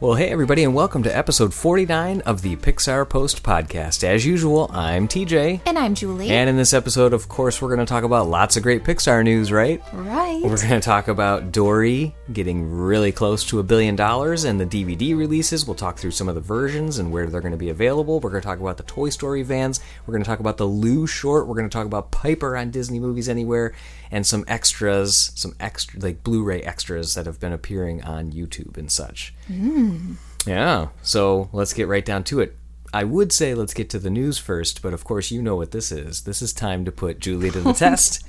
Well, hey everybody, and welcome to episode 49 of the Pixar Post Podcast. As usual, I'm TJ. And I'm Julie. And in this episode, of course, we're going to talk about lots of great Pixar news, right? Right. We're going to talk about Dory getting really close to $1 billion and the DVD releases. We'll talk through some of the versions and where they're going to be available. We're going to talk about the Toy Story vans. We're going to talk about the Lou short. We're going to talk about Piper on Disney Movies Anywhere. And some extras, like Blu-ray extras that have been appearing on YouTube and such. Yeah, so let's get right down to it. I would say let's get to the news first, but of course you know what this is. This is time to put Julie to the test.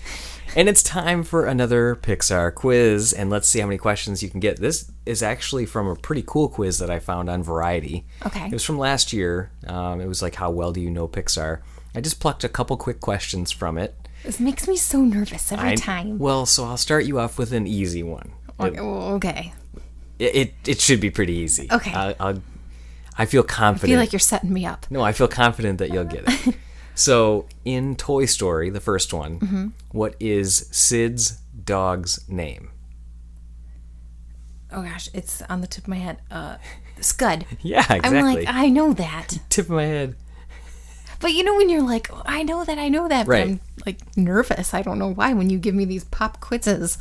And it's time for another Pixar quiz, and let's see how many questions you can get. This is actually from a pretty cool quiz that I found on Variety. Okay. It was from last year. It was like, how well do you know Pixar? I just plucked a couple quick questions from it. This makes me so nervous every time. Well, so I'll start you off with an easy one. Okay. It should be pretty easy. Okay. I feel confident. I feel like you're setting me up. No, I feel confident that you'll get it. So, in Toy Story, the first one, what is Sid's dog's name? Oh gosh, it's on the tip of my head. Scud. Yeah, exactly. I'm like, I know that. Tip of my head. But you know when you're like, oh, I know that, Right. but I'm like nervous. I don't know why when you give me these pop quizzes.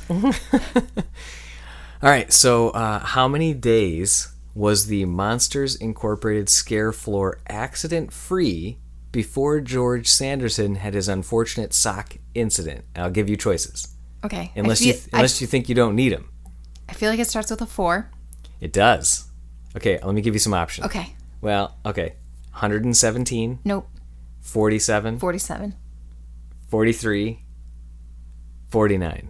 All right, so how many days was the Monsters Incorporated scare floor accident-free before George Sanderson had his unfortunate sock incident? I'll give you choices. Okay. Unless you think you don't need them. I feel like it starts with a 4. It does. Okay, let me give you some options. Okay. Well, okay. 117. Nope. 47. 47. 43. 49.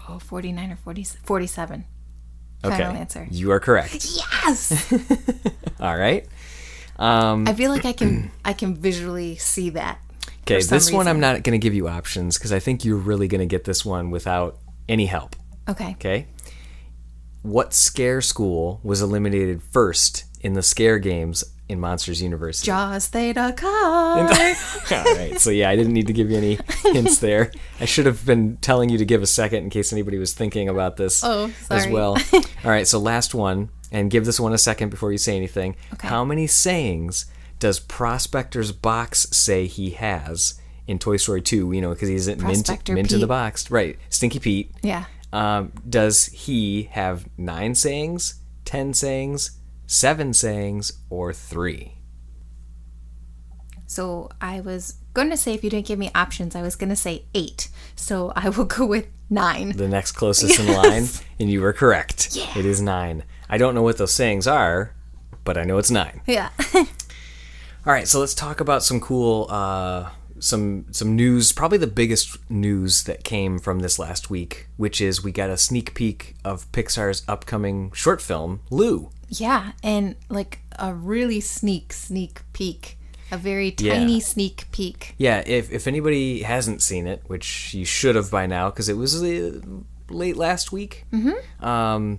Oh, 49 or 47. Okay. Final answer. You are correct. Yes! All right. I feel like I can visually see that. Okay, this one I'm not going to give you options because I think you're really going to get this one without any help. Okay. Okay? What scare school was eliminated first in the scare games in Monsters University? Jaws Theta Chi. All right, so yeah, I didn't need to give you any hints there. I should have been telling you to give a second in case anybody was thinking about this as well. All right, so last one, and give this one a second before you say anything. Okay. How many sayings does Prospector's box say he has in Toy Story 2? You know, because he's at mint in the box. Right, Stinky Pete. Yeah. Does he have 9 sayings, 10 sayings, 7 sayings, or 3? So I was going to say, if you didn't give me options, I was going to say 8. So I will go with 9. The next closest in line, and you were correct. Yeah. It is 9. I don't know what those sayings are, but I know it's 9. Yeah. All right, so let's talk about some cool, some news. Probably the biggest news that came from this last week, which is we got a sneak peek of Pixar's upcoming short film, Lou. Yeah, and like a really sneak peek. A very tiny sneak peek. Yeah, if anybody hasn't seen it, which you should have by now, because it was late last week. Mm-hmm.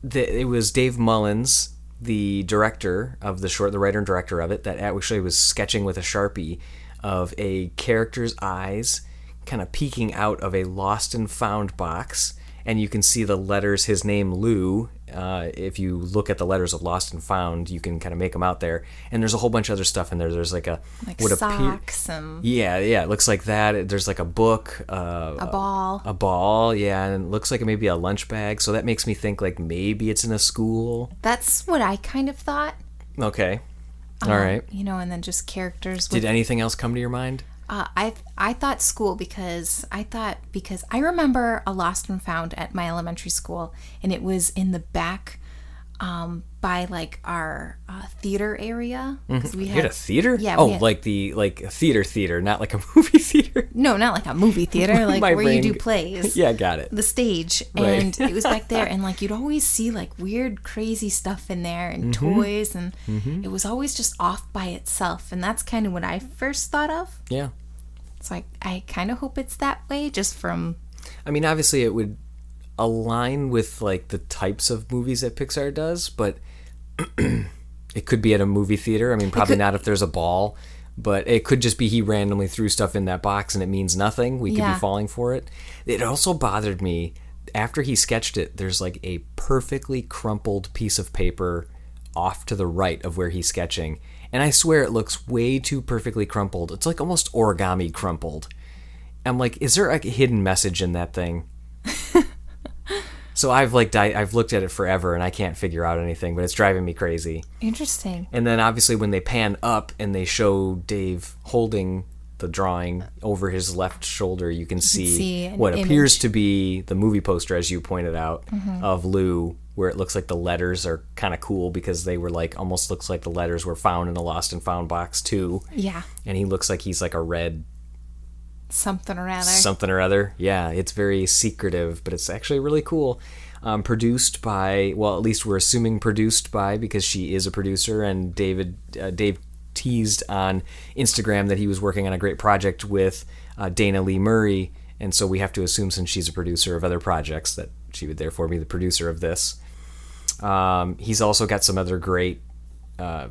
It was Dave Mullins, the director of the short, the writer and director of it, that actually was sketching with a Sharpie of a character's eyes kind of peeking out of a lost and found box, and you can see the letters, his name, Lou. If you look at the letters of Lost and Found, you can kind of make them out there. And there's a whole bunch of other stuff in there. There's like socks and... Yeah, it looks like that. There's like a book. A ball. A ball, yeah, and it looks like maybe a lunch bag. So that makes me think like maybe it's in a school. That's what I kind of thought. Okay. All right. You know, and then just characters. Did anything else come to your mind? I thought school because I remember a Lost and Found at my elementary school, and it was in the back by like our theater area. Mm-hmm. We had a theater? Yeah. Like a theater, not like a movie theater. No, not like a movie theater, like where you do plays. Yeah, got it. The stage, right. And it was back there, and like you'd always see like weird, crazy stuff in there, and toys, and it was always just off by itself, and that's kind of what I first thought of. Yeah. So I kind of hope it's that way, just from... I mean, obviously it would align with like the types of movies that Pixar does, but it could be at a movie theater. I mean, probably not if there's a ball, but it could just be he randomly threw stuff in that box and it means nothing. We could be falling for it. It also bothered me. after he sketched it, there's like a perfectly crumpled piece of paper off to the right of where he's sketching. And I swear it looks way too perfectly crumpled. It's like almost origami crumpled. I'm like, is there a hidden message in that thing? So I've looked at it forever and I can't figure out anything, but it's driving me crazy. Interesting. And then obviously when they pan up and they show Dave holding the drawing over his left shoulder, you can see what appears to be the movie poster, as you pointed out, of Lou, where it looks like the letters are kind of cool because they were like, almost looks like the letters were found in a Lost and Found box too. Yeah. And he looks like he's like a red something or other. Yeah, it's very secretive, but it's actually really cool. Produced by, well, at least we're assuming produced by, because she is a producer, and Dave teased on Instagram that he was working on a great project with Dana Lee Murray, and so we have to assume, since she's a producer of other projects, that she would therefore be the producer of this. He's also got some other great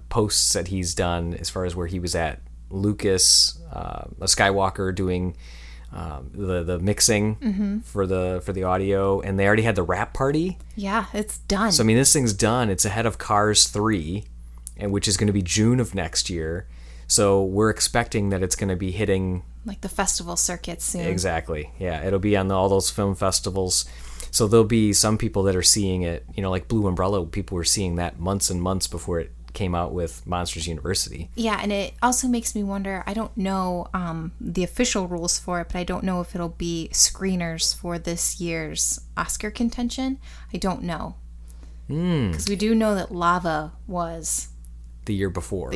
posts that he's done as far as where he was at Lucas, a Skywalker, doing the mixing for the audio, and they already had the wrap party. Yeah, it's done. So I mean, this thing's done. It's ahead of Cars 3, and which is going to be June of next year. So we're expecting that it's going to be hitting like the festival circuit soon. Exactly. Yeah, it'll be on all those film festivals. So there'll be some people that are seeing it, like Blue Umbrella, people were seeing that months and months before it came out with Monsters University. Yeah, and it also makes me wonder, I don't know the official rules for it, but I don't know if it'll be screeners for this year's Oscar contention. I don't know. Because we do know that Lava was the year before.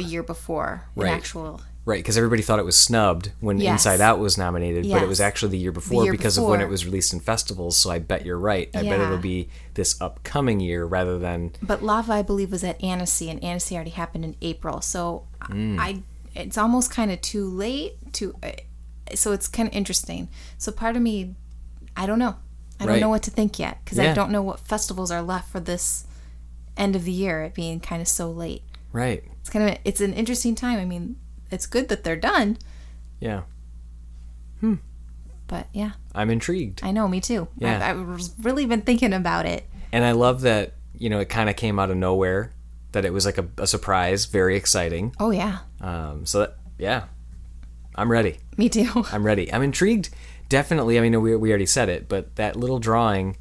Right. Actual... Right, because everybody thought it was snubbed when Inside Out was nominated, but it was actually the year before because of when it was released in festivals, so I bet you're right. I bet it'll be this upcoming year rather than... But Lava, I believe, was at Annecy, and Annecy already happened in April, so it's almost kind of too late so it's kind of interesting. So part of me, I don't know. I don't know what to think yet, because I don't know what festivals are left for this end of the year, it being kind of so late. Right. It's an interesting time. I mean... It's good that they're done. Yeah. But yeah. I'm intrigued. I know, me too. Yeah. I've really been thinking about it. And I love that, it kind of came out of nowhere, that it was like a surprise, very exciting. Oh, yeah. I'm ready. Me too. I'm ready. I'm intrigued. Definitely. I mean, we already said it, but that little drawing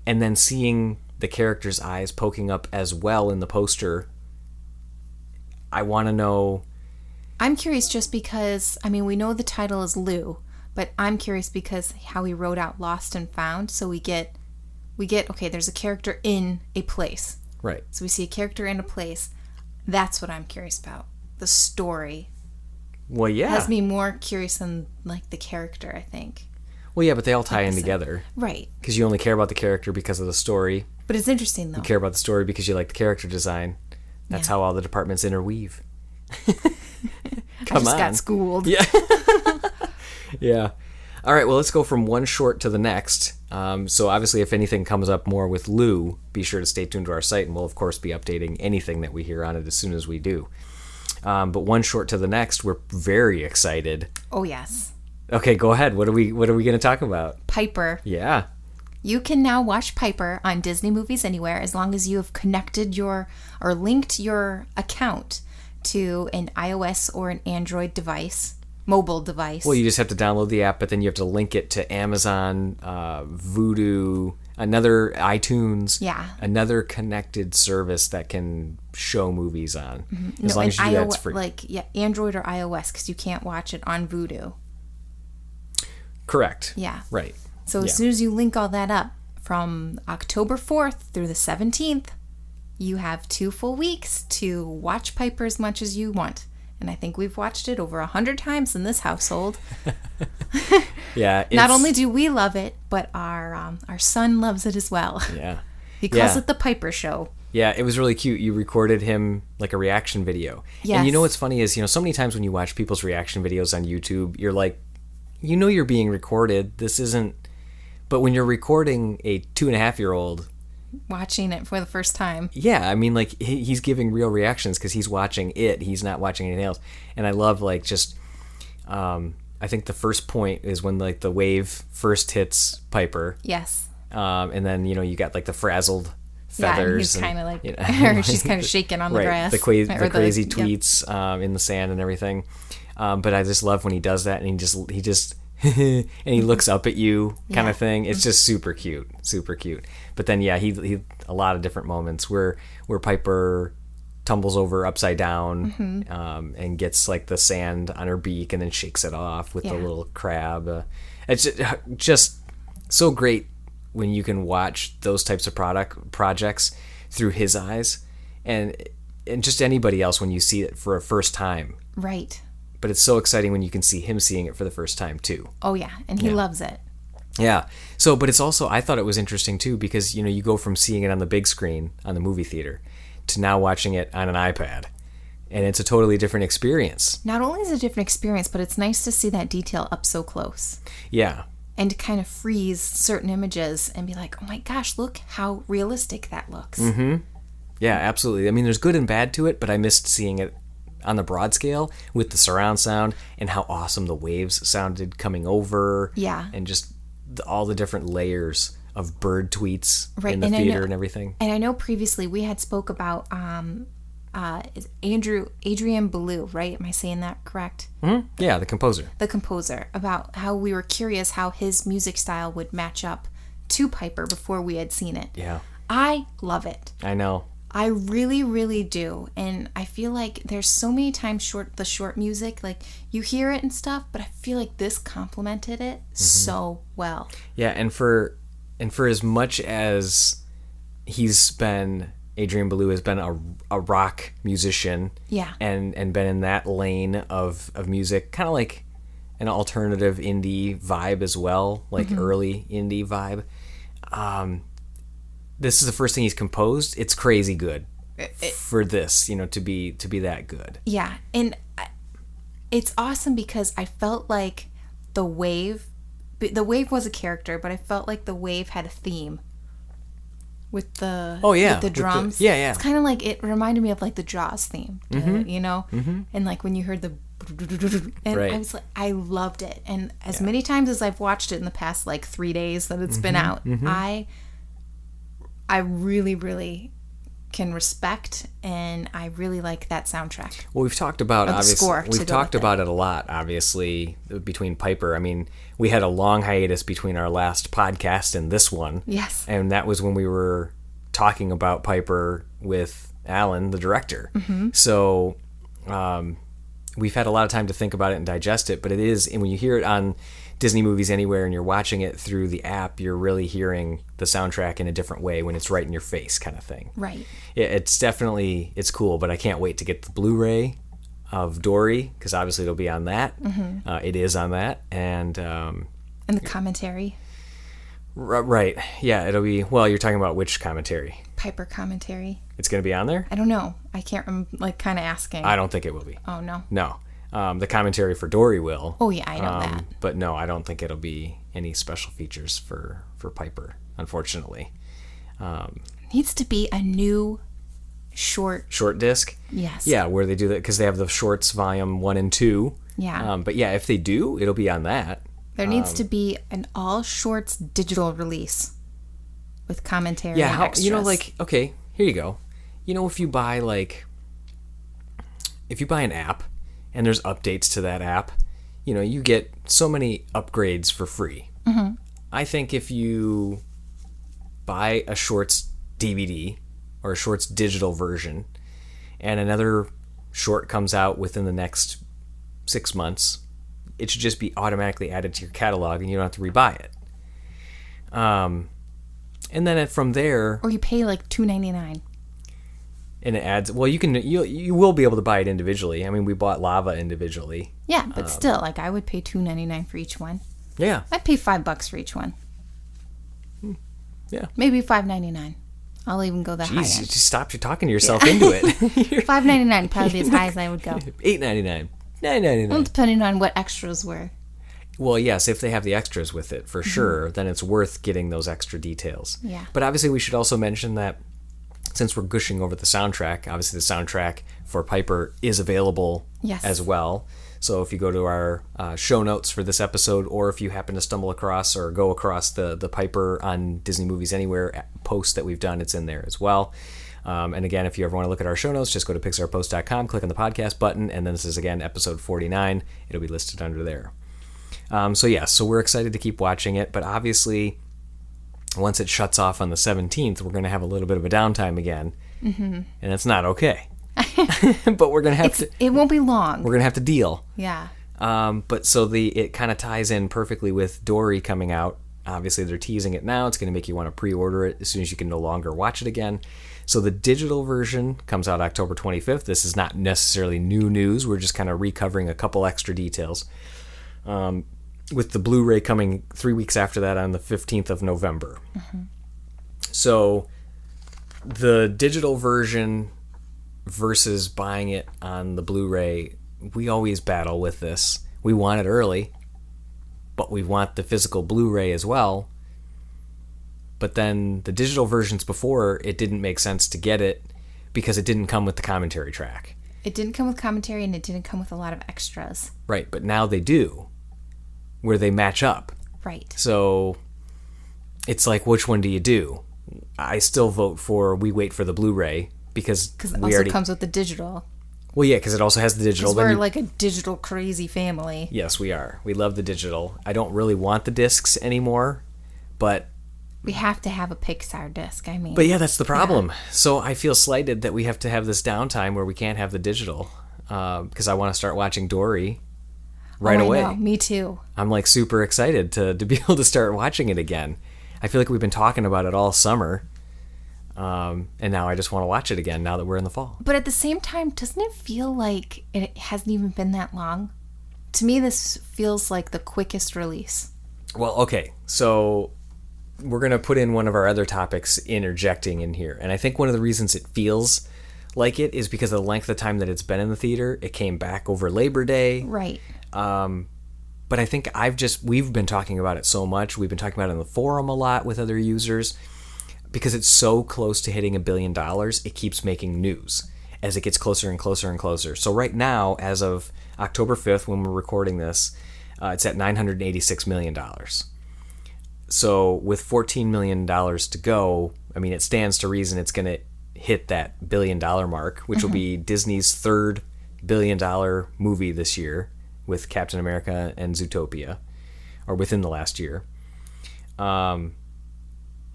and then seeing the character's eyes poking up as well in the poster, I want to know... I'm curious just because, I mean, we know the title is Lou, but I'm curious because how he wrote out Lost and Found, so we get, okay, there's a character in a place. Right. So we see a character in a place. That's what I'm curious about. The story. Well, yeah. Has me more curious than, like, the character, I think. Well, yeah, but they all tie in together. Right. Because you only care about the character because of the story. But it's interesting, though. You care about the story because you like the character design. That's how all the departments interweave. I just got schooled. Yeah. Yeah. All right, well, let's go from one short to the next. So obviously, if anything comes up more with Lou, be sure to stay tuned to our site, and we'll, of course, be updating anything that we hear on it as soon as we do. But one short to the next, we're very excited. Oh, yes. Okay, go ahead. What are we going to talk about? Piper. Yeah. You can now watch Piper on Disney Movies Anywhere as long as you have connected linked your account to an iOS or an Android device, mobile device. Well, you just have to download the app, but then you have to link it to Amazon, Vudu, another iTunes, another connected service that can show movies on. Mm-hmm. As long as you do that, it's free. Android or iOS, because you can't watch it on Vudu. Correct. Yeah. Right. So as soon as you link all that up, from October 4th through the 17th, you have 2 full weeks to watch Piper as much as you want. And I think we've watched it over 100 times in this household. Yeah. Not only do we love it, but our son loves it as well. Yeah. He calls it the Piper Show. Yeah, it was really cute. You recorded him like a reaction video. Yes. And you know what's funny is, so many times when you watch people's reaction videos on YouTube, you're like, you're being recorded. This isn't... But when you're recording a 2.5-year-old... watching it for the first time. Yeah, I mean, like, he's giving real reactions because he's watching it. He's not watching anything else. And I love, like, just... I think the first point is when, like, the wave first hits Piper. Yes. And then, you got like the frazzled Yeah, and feathers. he's kind of like, or she's kind of shaking on the Right, grass. the crazy yep. tweets in the sand and everything. But I just love when he does that, and he just and he looks up at you kind of thing. It's just super cute. But then he a lot of different moments where Piper tumbles over upside down and gets like the sand on her beak and then shakes it off with the little crab. It's just so great when you can watch those types of projects through his eyes, and just anybody else when you see it for a first time. Right. But it's so exciting when you can see him seeing it for the first time too. Oh yeah, and he loves it. Yeah. So, but it's also, I thought it was interesting too, because you go from seeing it on the big screen on the movie theater to now watching it on an iPad, and it's a totally different experience. Not only is it a different experience, but it's nice to see that detail up so close. Yeah. And to kind of freeze certain images and be like, oh my gosh, look how realistic that looks. Yeah, absolutely. I mean, there's good and bad to it, but I missed seeing it on the broad scale with the surround sound and how awesome the waves sounded coming over. Yeah. And just all the different layers of bird tweets Right. in the theater and everything. And I know previously we had spoke about Adrian Belew, right? Am I saying that correct? Mm-hmm. Yeah, the composer. The composer, about how we were curious how his music style would match up to Piper before we had seen it. Yeah. I love it. I know. I really, really do. And I feel like there's so many times the short music, like you hear it and stuff, but I feel like this complemented it so well. Yeah, and for as much as Adrian Belew has been a rock musician, and been in that lane of music, kind of like an alternative indie vibe as well, like early indie vibe. This is the first thing he's composed. It's crazy good for this, to be that good. Yeah, and it's awesome because I felt like the wave was a character, but I felt like the wave had a theme with the with the drums. Yeah. It's kind of like, it reminded me of like the Jaws theme, and like when you heard the and right. I was like, I loved it, and as many times as I've watched it in the past like 3 days that it's been out, I really, really can respect, and I really like that soundtrack. Well, we've talked about we've talked about it a lot, obviously, between Piper. I mean, we had a long hiatus between our last podcast and this one. Yes. And that was when we were talking about Piper with Alan, the director. So we've had a lot of time to think about it and digest it, but it is, and when you hear it on Disney Movies Anywhere and you're watching it through the app, you're really hearing the soundtrack in a different way when it's right in your face, kind of thing. Right. It's definitely, it's cool, but I can't wait to get the Blu-ray of Dory, because obviously it'll be on that. It is on that. And the commentary. Right. Yeah, it'll be, well, you're talking about which commentary? Piper commentary. It's going to be on there? I don't know. I can't remember, like, kind of asking. I don't think it will be. Oh, no. No. The commentary for Dory will. Oh, yeah, I know that. But no, I don't think it'll be any special features for Piper, unfortunately. Needs to be a new short disc? Yes. Yeah, where they do that, because they have the shorts volume 1 and 2. Yeah. But yeah, if they do, it'll be on that. There needs to be an all shorts digital release with commentary and extras. Okay, here you go. If you buy an app and there's updates to that app, you get so many upgrades for free. I think if you buy a shorts DVD or a shorts digital version and another short comes out within the next 6 months, it should just be automatically added to your catalog and you don't have to rebuy it. And then from there, or you pay like $2.99. And it adds, well, you will be able to buy it individually. I mean, we bought Lava individually. Yeah, but still, like, I would pay $2.99 for each one. Yeah. I'd pay $5 for each one. Yeah. Maybe $5.99. I'll even go that high end. Jeez, you just stop talking to yourself into it. $5.99 probably be as high as I would go. $8.99. $9.99. Well, depending on what extras were. Well, yes, if they have the extras with it, for sure, then it's worth getting those extra details. Yeah. But obviously, we should also mention that since we're gushing over the soundtrack, obviously the soundtrack for Piper is available as well. So if you go to our show notes for this episode, or if you happen to stumble across or go across the Piper on Disney Movies Anywhere post that we've done, it's in there as well. And again, if you ever want to look at our show notes, just go to pixarpost.com, click on the podcast button, and then this is, again, episode 49. It'll be listed under there. So we're excited to keep watching it, but obviously, once it shuts off on the 17th, we're going to have a little bit of a downtime again, and it's not okay. But we're going to have to... It won't be long. We're going to have to deal. Yeah. But so it kind of ties in perfectly with Dory coming out. Obviously, they're teasing it now. It's going to make you want to pre-order it as soon as you can no longer watch it again. So the digital version comes out October 25th. This is not necessarily new news. We're just kind of recovering a couple extra details. With the Blu-ray coming 3 weeks after that on the 15th of November. So the digital version versus buying it on the Blu-ray, we always battle with this. We want it early, but we want the physical Blu-ray as well. But then the digital versions before, it didn't make sense to get it because it didn't come with the commentary track. It didn't come with commentary, and it didn't come with a lot of extras. Right, but now they do, where they match up. Right. So it's like, which one do you do? I still vote for we wait for the Blu-ray because it also comes with the digital. Well, yeah, because it also has the digital. Because we're like a digital crazy family. Yes, we are. We love the digital. I don't really want the discs anymore, but... We have to have a Pixar disc, I mean. But yeah, that's the problem. Yeah. So I feel slighted that we have to have this downtime where we can't have the digital because I want to start watching Dory right away. I know. Me too. I'm like super excited to be able to start watching it again. I feel like we've been talking about it all summer. And now I just want to watch it again now that we're in the fall. But at the same time, doesn't it feel like it hasn't even been that long? To me, this feels like the quickest release. Well, okay. So we're going to put in one of our other topics interjecting in here. And I think one of the reasons it feels like it is because of the length of time that it's been in the theater. It came back over Labor Day. Right. But I think we've been talking about it so much. We've been talking about it in the forum a lot with other users. Because it's so close to hitting $1 billion, it keeps making news as it gets closer and closer and closer. So right now, as of October 5th, when we're recording this, it's at $986 million. So with $14 million to go, I mean, it stands to reason it's going to hit that $1 billion mark, which will be Disney's third $1 billion movie this year with Captain America and Zootopia, or within the last year. So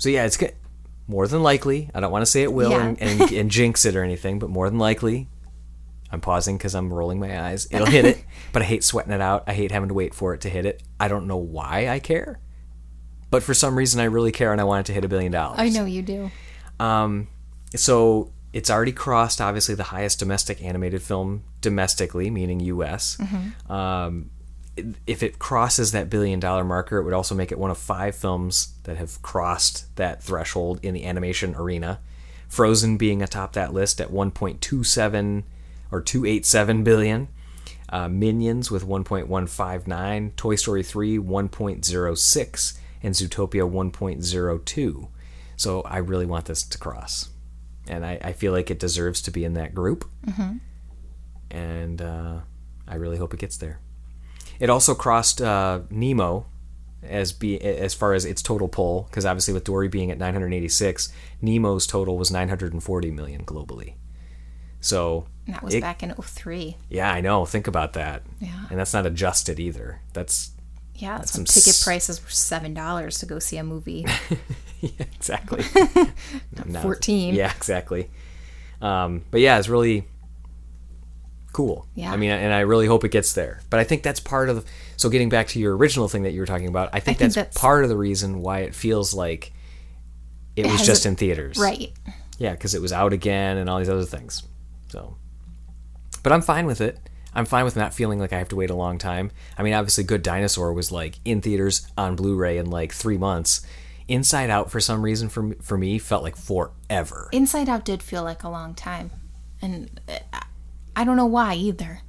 yeah, it's good. More than likely, I don't want to say it will and jinx it or anything, but more than likely, I'm pausing because I'm rolling my eyes, it'll hit it, but I hate sweating it out. I hate having to wait for it to hit it. I don't know why I care, but for some reason I really care and I want it to hit $1 billion. I know you do. So it's already crossed, obviously, the highest domestic animated film domestically, meaning U.S. If it crosses that $1 billion marker, it would also make it one of 5 films that have crossed that threshold in the animation arena. Frozen being atop that list at 1.27 or 287 billion. Minions with 1.159, Toy Story 3 1.06, and Zootopia 1.02. So I really want this to cross. And I feel like it deserves to be in that group. And I really hope it gets there. It also crossed Nemo as far as its total pull, because obviously with Dory being at 986, Nemo's total was 940 million globally. So and that was back in 2003. Yeah, I know. Think about that. Yeah. And that's not adjusted either. That's when ticket prices were $7 to go see a movie. Yeah, exactly. Not 14. Yeah, exactly. But yeah, it's really cool. Yeah. I mean, and I really hope it gets there. But I think that's part of so getting back to your original thing that you were talking about, I think that's part of the reason why it feels like it was just in theaters. Right. Yeah, because it was out again and all these other things. So, but I'm fine with it. I'm fine with not feeling like I have to wait a long time. I mean, obviously Good Dinosaur was like in theaters on Blu-ray in like 3 months. Inside Out, for some reason, for me, felt like forever. Inside Out did feel like a long time. And I don't know why either.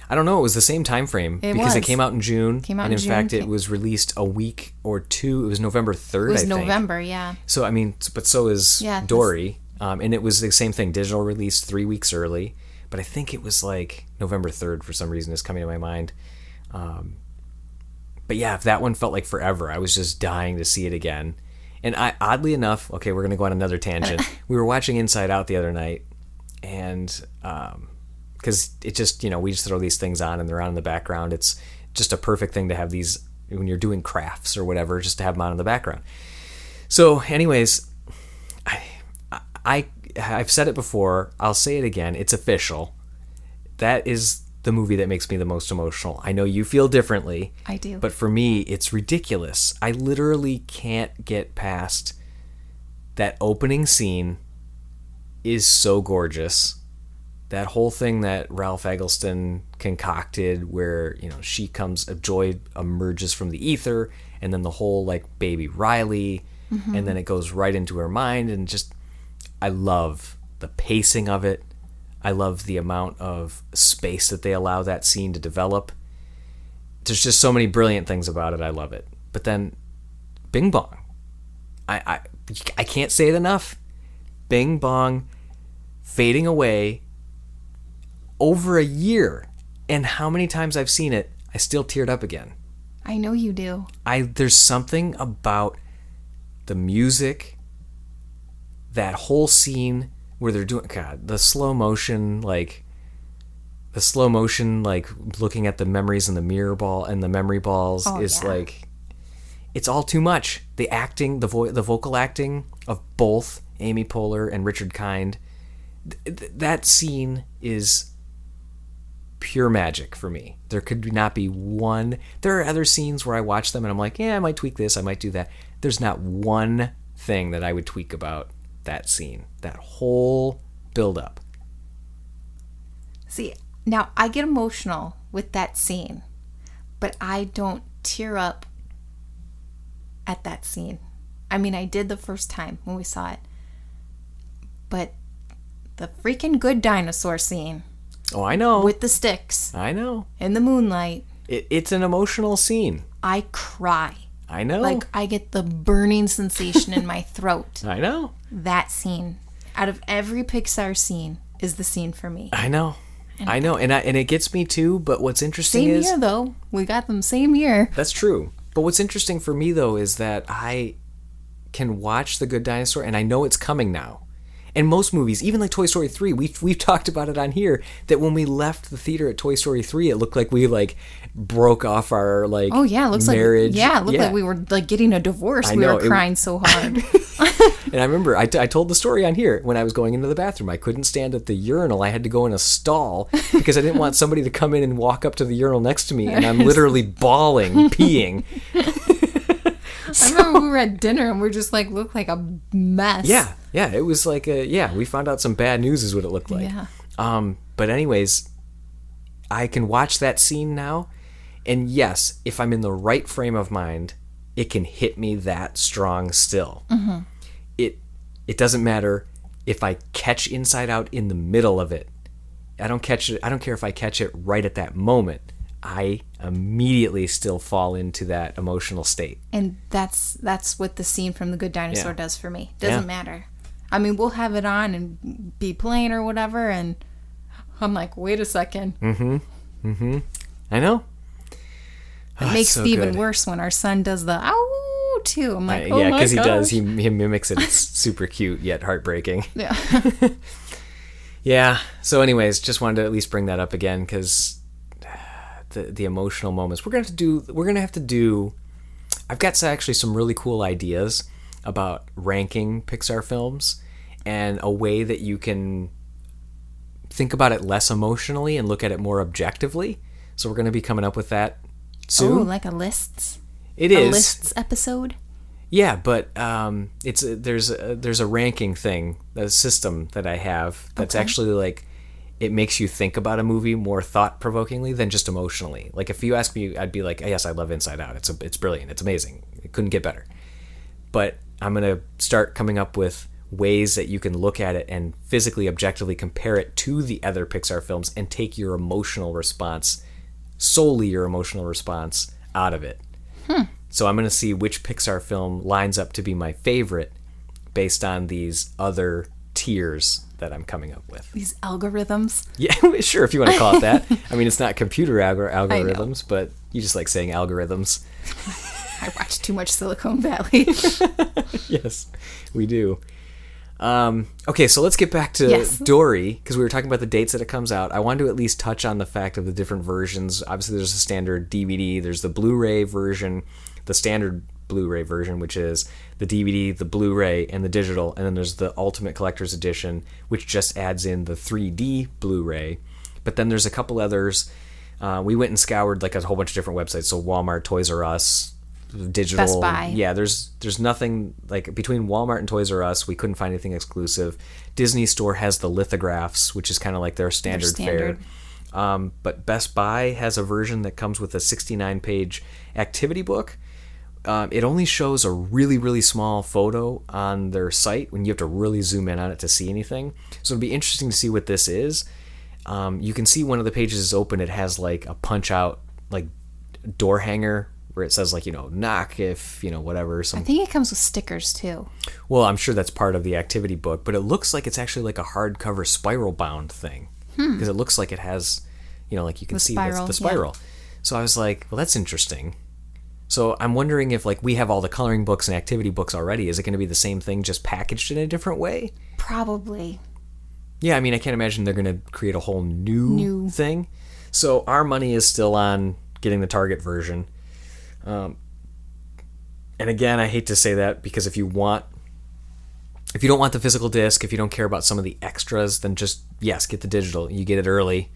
I don't know. It was the same time frame because it came out in June. And in fact, it was released a week or two. It was November 3rd, I think. It was November, yeah. So, I mean, but so is Dory. And it was the same thing. Digital released 3 weeks early. but I think it was like November 3rd for some reason is coming to my mind. But yeah, that one felt like forever. I was just dying to see it again. And oddly enough, okay, we're going to go on another tangent. We were watching Inside Out the other night, and because it just, we just throw these things on and they're on in the background. It's just a perfect thing to have these when you're doing crafts or whatever, just to have them on in the background. So anyways, I've said it before, I'll say it again, it's official. That is the movie that makes me the most emotional. I know you feel differently. I do. But for me, it's ridiculous. I literally can't get past that opening scene is so gorgeous. That whole thing that Ralph Eggleston concocted where, Joy emerges from the ether, and then the whole, like, baby Riley, and then it goes right into her mind, and just, I love the pacing of it. I love the amount of space that they allow that scene to develop. There's just so many brilliant things about it. I love it. But then, Bing Bong. I can't say it enough. Bing Bong fading away over a year. And how many times I've seen it, I still teared up again. I know you do. There's something about the music, that whole scene where they're doing, God, the slow motion, like looking at the memories in the mirror ball and the memory balls like, it's all too much. The acting, the vocal acting of both Amy Poehler and Richard Kind, that scene is pure magic for me. There could not be one. There are other scenes where I watch them and I'm like, yeah, I might tweak this, I might do that. There's not one thing that I would tweak about that scene, that whole build-up. See, now I get emotional with that scene, but I don't tear up at that scene. I mean, I did the first time when we saw it, but the freaking good dinosaur scene. Oh, I know. With the sticks. I know. In the moonlight. It's an emotional scene. I cry. I know. Like, I get the burning sensation in my throat. I know. That scene, out of every Pixar scene, is the scene for me. I know. I know. And it gets me too, but what's interesting is... Same year, though. We got them same year. That's true. But what's interesting for me, though, is that I can watch The Good Dinosaur, and I know it's coming now. And most movies, even like Toy Story 3, we've talked about it on here, that when we left the theater at Toy Story 3, it looked like we broke off our marriage. It looked like we were getting a divorce. We were crying so hard. And I remember I told the story on here when I was going into the bathroom. I couldn't stand at the urinal. I had to go in a stall because I didn't want somebody to come in and walk up to the urinal next to me, and I'm literally bawling, peeing. I remember we were at dinner and we just looked like a mess. Yeah, it was like we found out some bad news is what it looked like. Yeah. But anyways, I can watch that scene now, and yes, if I'm in the right frame of mind, it can hit me that strong still. Mm-hmm. It doesn't matter if I catch Inside Out in the middle of it. I don't care if I catch it right at that moment. I immediately still fall into that emotional state. And that's what the scene from The Good Dinosaur does for me. Doesn't matter. I mean, we'll have it on and be playing or whatever, and I'm like, wait a second. Mm-hmm. I know. It makes it even worse when our son does the ow too. I'm like, oh my gosh. Yeah, because he does. He mimics it. It's super cute yet heartbreaking. Yeah. Yeah. So anyways, just wanted to at least bring that up again because the emotional moments we're gonna have to do. I've got actually some really cool ideas about ranking Pixar films and a way that you can think about it less emotionally and look at it more objectively. So we're going to be coming up with that soon. Oh, like a lists? It is. A lists episode? Yeah, but there's a ranking thing, a system that I have that's actually it makes you think about a movie more thought-provokingly than just emotionally. Like if you ask me, I'd be like, yes, I love Inside Out. It's brilliant. It's amazing. It couldn't get better. But I'm going to start coming up with ways that you can look at it and physically, objectively compare it to the other Pixar films and take your emotional response, solely your emotional response, out of it. So I'm going to see which Pixar film lines up to be my favorite based on these other tiers that I'm coming up with. These algorithms. Yeah, sure, if you want to call it that. I mean, it's not computer algorithms, but you just like saying algorithms. I watch too much Silicon Valley. Yes, we do. Okay, so let's get back to Dory, because we were talking about the dates that it comes out. I wanted to at least touch on the fact of the different versions. Obviously, there's a standard DVD, there's the Blu-ray version, the standard Blu-ray version, which is the DVD, the Blu-ray, and the digital, and then there's the Ultimate Collector's Edition, which just adds in the 3D Blu-ray. But then there's a couple others. We went and scoured like a whole bunch of different websites, so Walmart, Toys R Us, digital, Best Buy. Yeah, there's nothing like between Walmart and Toys R Us. We couldn't find anything exclusive. Disney Store has the lithographs, which is kind of like their standard fare. But Best Buy has a version that comes with a 69-page activity book. It only shows a really, really small photo on their site when you have to really zoom in on it to see anything. So it'll be interesting to see what this is. You can see one of the pages is open. It has like a punch out like door hanger where it says like, knock if, whatever. I think it comes with stickers too. Well, I'm sure that's part of the activity book, but it looks like it's actually like a hardcover spiral bound thing. Because it looks like it has, like you can see the spiral. Yeah. So I was like, well, that's interesting. So I'm wondering if like we have all the coloring books and activity books already. Is it going to be the same thing just packaged in a different way? Probably. Yeah, I mean, I can't imagine they're going to create a whole new thing. So our money is still on getting the Target version. And again, I hate to say that because if you don't want the physical disc, if you don't care about some of the extras, then just, get the digital. You get it early.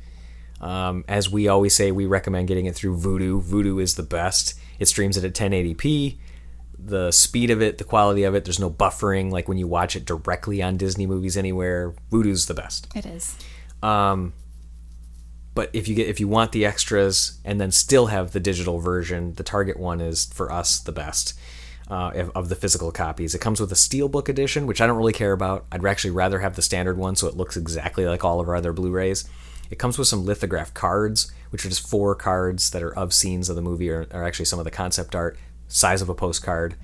As we always say, we recommend getting it through Vudu. Vudu is the best. It streams it at 1080p. The speed of it, the quality of it, there's no buffering like when you watch it directly on Disney Movies Anywhere. Vudu's the best. It is. But if you want the extras and then still have the digital version, the Target one is, for us, the best of the physical copies. It comes with a Steelbook edition, which I don't really care about. I'd actually rather have the standard one so it looks exactly like all of our other Blu-rays. It comes with some lithograph cards, which are just 4 cards that are of scenes of the movie or actually some of the concept art, size of a postcard.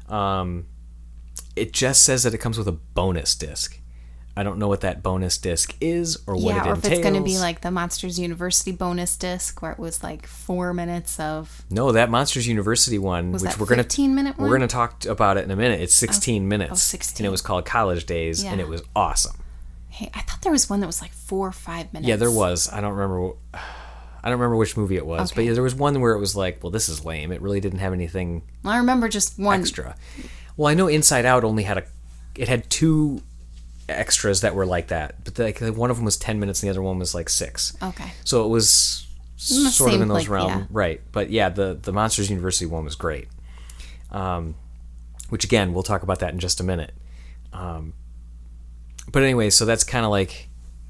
It just says that it comes with a bonus disc. I don't know what that bonus disc is or what it entails. Yeah, or if it's going to be like the Monsters University bonus disc where it was like 4 minutes of... No, that Monsters University one, was which that we're going 15-minute one? We're going to talk about it in a minute. It's 16 minutes. Oh, 16. And it was called College Days, and it was awesome. Hey, I thought there was one that was like 4 or 5 minutes. Yeah, there was. I don't remember which movie it was, but there was one where it was like, well, this is lame. It really didn't have anything. Well, I remember just one extra. Well, I know Inside Out only had it had 2 extras that were like that, but one of them was 10 minutes and the other one was like 6. Okay. So it was sort of in those realms, right? But yeah, the Monsters University one was great. Which again, we'll talk about that in just a minute. But anyway, so that's kind of like,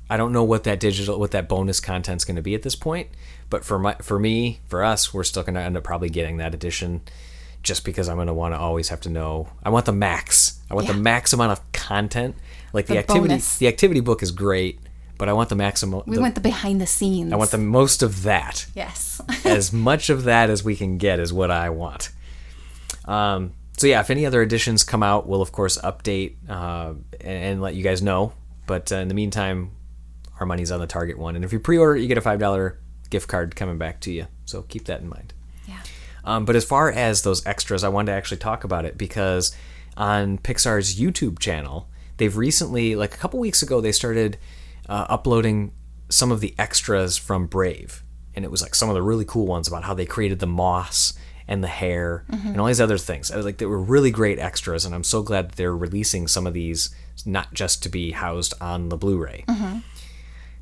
I don't know what that bonus content's going to be at this point, but for us, we're still going to end up probably getting that edition, just because I'm going to want to always have to know. I want the max. I want the max amount of content. Like the activity, bonus. The activity book is great, but I want the maximum. We want the behind the scenes. I want the most of that. Yes. As much of that as we can get is what I want. So yeah, if any other editions come out, we'll of course update and let you guys know. But in the meantime, our money's on the Target one. And if you pre-order, you get a $5 gift card coming back to you. So keep that in mind. Yeah. But as far as those extras, I wanted to actually talk about it because on Pixar's YouTube channel, they've recently, like a couple weeks ago, they started uploading some of the extras from Brave. And it was like some of the really cool ones about how they created the moss and the hair and all these other things. Like they were really great extras, and I'm so glad that they're releasing some of these not just to be housed on the Blu-ray.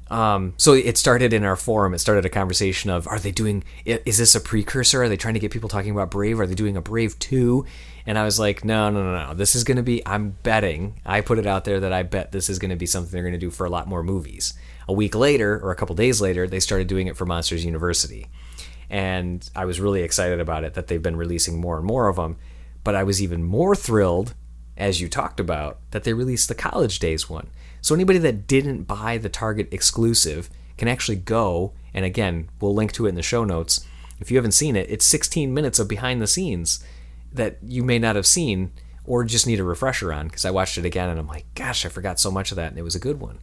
So it started in our forum. It started a conversation of, is this a precursor? Are they trying to get people talking about Brave? Are they doing a Brave 2? And I was like, no. This is going to be, I'm betting, I put it out there that I bet this is going to be something they're going to do for a lot more movies. A week later, or a couple days later, they started doing it for Monsters University. And I was really excited about it, that they've been releasing more and more of them. But I was even more thrilled, as you talked about, that they released the College Days one. So anybody that didn't buy the Target exclusive can actually go, and again, we'll link to it in the show notes. If you haven't seen it, it's 16 minutes of behind the scenes that you may not have seen, or just need a refresher on, because I watched it again and I'm like, gosh, I forgot so much of that, and it was a good one.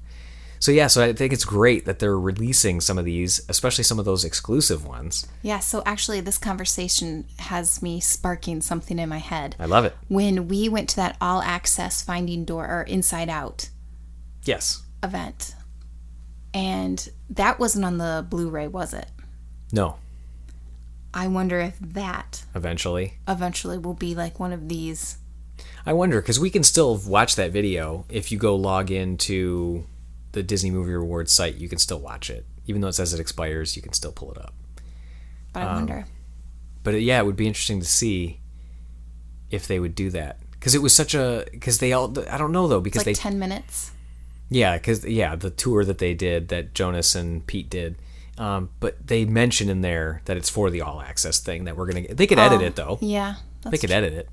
So yeah, so I think it's great that they're releasing some of these, especially some of those exclusive ones. Yeah, so actually this conversation has me sparking something in my head. I love it. When we went to that all-access Finding Dory, or Inside Out event, and that wasn't on the Blu-ray, was it? No. I wonder if that Eventually will be like one of these. I wonder, because we can still watch that video. If you go log into the Disney Movie Rewards site, you can still watch it. Even though it says it expires, you can still pull it up. But I wonder. But yeah, it would be interesting to see if they would do that. Because it was such a... Because they all... I don't know, though, because it's like 10 minutes. Yeah, because, the tour that they did, that Jonas and Pete did. But they mention in there that it's for the all-access thing that we're going to... They could edit it, though. Yeah. They could edit it.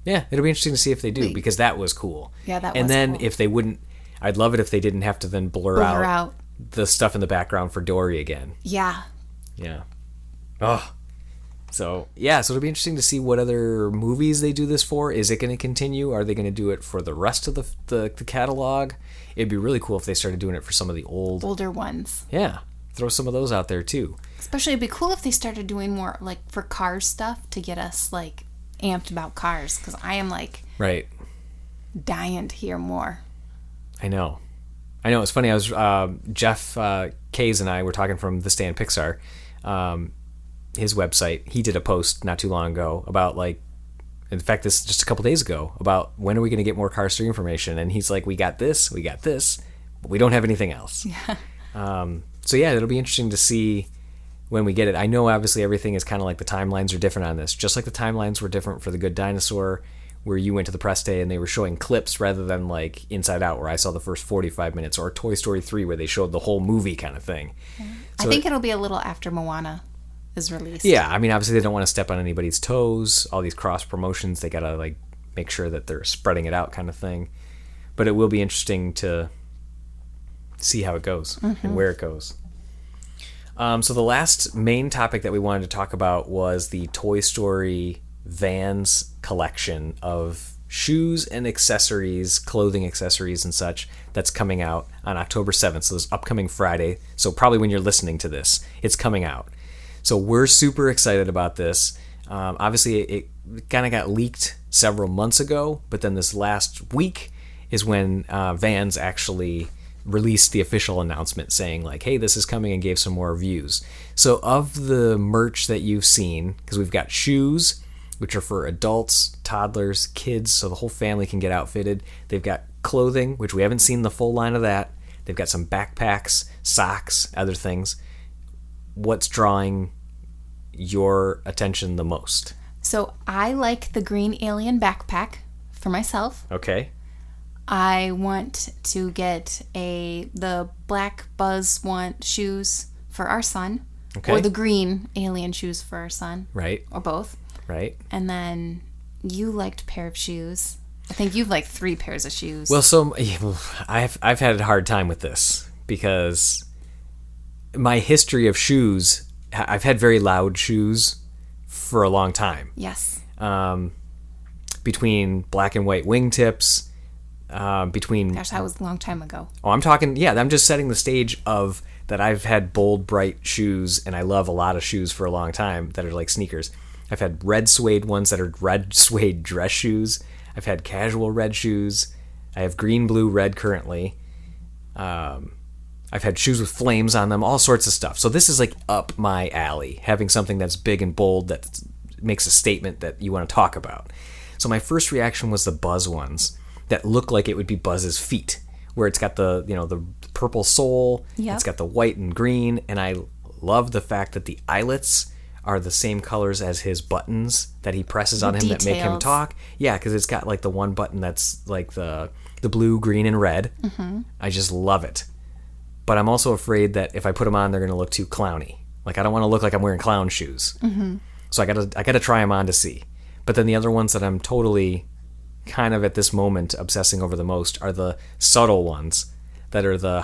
Yeah, it'll be interesting to see if they do, because that was cool. Yeah, that was And then cool. if they wouldn't... I'd love it if they didn't have to then blur out the stuff in the background for Dory again. Yeah. Yeah. Oh. So it'll be interesting to see what other movies they do this for. Is it going to continue? Are they going to do it for the rest of the catalog? It'd be really cool if they started doing it for some of the older ones. Yeah. Throw some of those out there, too. Especially, it'd be cool if they started doing more, like, for Cars stuff to get us, like, amped about Cars. Because I am, like... Right. Dying to hear more. I know. It's funny. I was Jeff Kays and I were talking from The Stand Pixar, his website. He did a post not too long ago about, like, in fact, this just a couple days ago, about when are we going to get more Cars 3 information? And he's like, we got this, but we don't have anything else. Yeah. So yeah, it'll be interesting to see when we get it. I know obviously everything is kind of like the timelines are different on this, just like the timelines were different for The Good Dinosaur, where you went to the press day and they were showing clips rather than like Inside Out, where I saw the first 45 minutes, or Toy Story 3, where they showed the whole movie kind of thing. Yeah. So I think it'll be a little after Moana is released. Yeah, I mean, obviously they don't want to step on anybody's toes. All these cross promotions, they gotta like make sure that they're spreading it out kind of thing. But it will be interesting to see how it goes and where it goes. So the last main topic that we wanted to talk about was the Toy Story Vans collection of shoes and accessories, clothing accessories and such, that's coming out on October 7th. So this upcoming Friday. So probably when you're listening to this, it's coming out. So we're super excited about this. Obviously, it kind of got leaked several months ago, but then this last week is when Vans actually released the official announcement saying like, hey, this is coming, and gave some more reviews. So of the merch that you've seen, because we've got shoes, which are for adults, toddlers, kids, so the whole family can get outfitted. They've got clothing, which we haven't seen the full line of that. They've got some backpacks, socks, other things. What's drawing your attention the most? So I like the green alien backpack for myself. Okay. I want to get the black Buzz shoes for our son. Okay. Or the green alien shoes for our son. Right. Or both. Right. And then you liked a pair of shoes. I think you've liked 3 pairs of shoes. Well, so I've had a hard time with this because my history of shoes, I've had very loud shoes for a long time. Yes. Between black and white wingtips, Gosh, that was a long time ago. Oh, I'm talking, yeah, I'm just setting the stage of that I've had bold, bright shoes, and I love a lot of shoes for a long time that are like sneakers. I've had red suede ones that are red suede dress shoes. I've had casual red shoes. I have green, blue, red currently. I've had shoes with flames on them, all sorts of stuff. So this is like up my alley, having something that's big and bold that makes a statement that you want to talk about. So my first reaction was the Buzz ones that look like it would be Buzz's feet, where it's got the purple sole, yep. It's got the white and green, and I love the fact that the eyelets are the same colors as his buttons that he presses on him that make him talk. Yeah, because it's got like the one button that's like the blue, green, and red. Mm-hmm. I just love it. But I'm also afraid that if I put them on, they're going to look too clowny. Like I don't want to look like I'm wearing clown shoes. Mm-hmm. So I gotta try them on to see. But then the other ones that I'm totally kind of at this moment obsessing over the most are the subtle ones that are the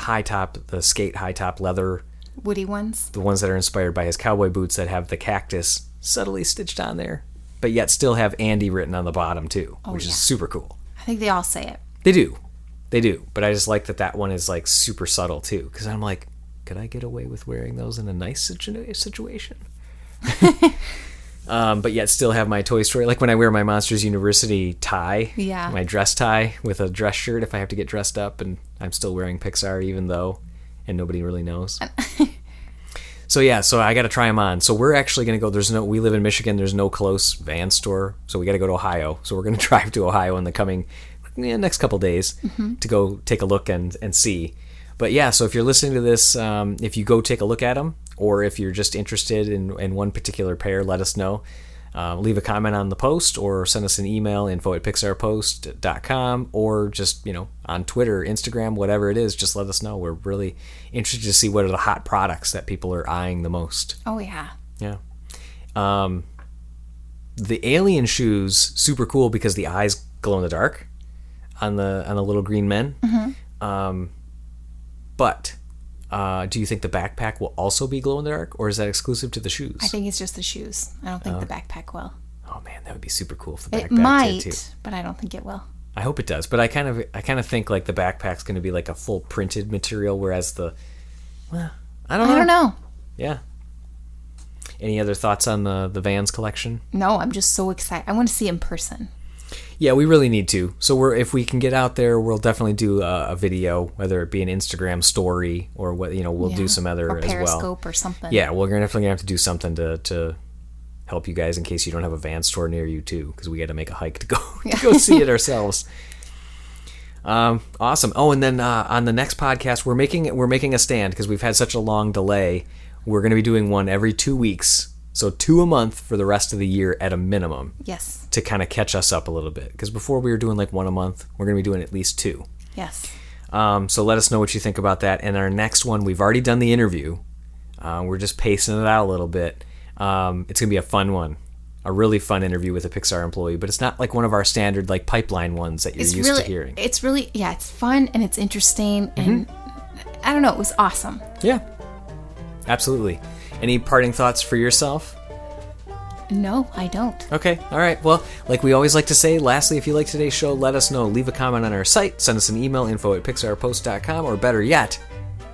skate high top leather Woody ones. The ones that are inspired by his cowboy boots that have the cactus subtly stitched on there. but yet still have Andy written on the bottom too, which is super cool. I think they all say it. They do, but I just like that one is like super subtle too, because I'm like, could I get away with wearing those in a nice situation? But yet still have my Toy Story, like when I wear my Monsters University tie, my dress tie with a dress shirt if I have to get dressed up, and I'm still wearing Pixar even though, and nobody really knows. So I got to try them on. So we're actually going to go, we live in Michigan, there's no close van store, so we got to go to Ohio. So we're going to drive to Ohio in the coming next couple days to go take a look and see. But yeah, so if you're listening to this, if you go take a look at them, or if you're just interested in one particular pair, let us know. Leave a comment on the post, or send us an email, info@pixarpost.com, or just, on Twitter, Instagram, whatever it is, just let us know. We're really interested to see what are the hot products that people are eyeing the most. Oh, yeah. Yeah. The alien shoes, super cool because the eyes glow in the dark on the little green men. But do you think the backpack will also be glow in the dark, or is that exclusive to the shoes? I think it's just the shoes. I don't think the backpack will. Oh man, that would be super cool if the backpack it might, did too. But I don't think it will. I hope it does, but I kind of think like the backpack's going to be like a full printed material, whereas I don't know. Yeah. Any other thoughts on the Vans collection? No, I'm just so excited. I want to see it in person. Yeah, we really need to. So if we can get out there, we'll definitely do a video, whether it be an Instagram story or what, we'll do some other or as well. Periscope or something. Yeah, we're definitely gonna have to do something to help you guys in case you don't have a Vans store near you too, because we got to make a hike to go see it ourselves. Awesome. Oh, and then on the next podcast, we're making a stand because we've had such a long delay. We're going to be doing one every 2 weeks. So 2 a month for the rest of the year at a minimum. Yes. To kind of catch us up a little bit. Because before we were doing like 1 a month. We're going to be doing at least 2. Yes. So let us know what you think about that. And our next one, we've already done the interview. We're just pacing it out a little bit. It's going to be a fun one. A really fun interview with a Pixar employee. But it's not like one of our standard like pipeline ones that you're used to hearing. It's really, it's fun and it's interesting. And I don't know, it was awesome. Yeah. Absolutely. Any parting thoughts for yourself? No, I don't. Okay, all right. Well, like we always like to say, lastly, if you like today's show, let us know. Leave a comment on our site, send us an email, info@pixarpost.com, or better yet,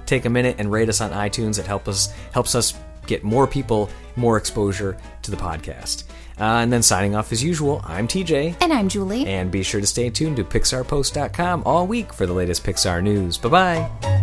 take a minute and rate us on iTunes. It helps us get more people, more exposure to the podcast. And then signing off as usual, I'm TJ. And I'm Julie. And be sure to stay tuned to pixarpost.com all week for the latest Pixar news. Bye-bye.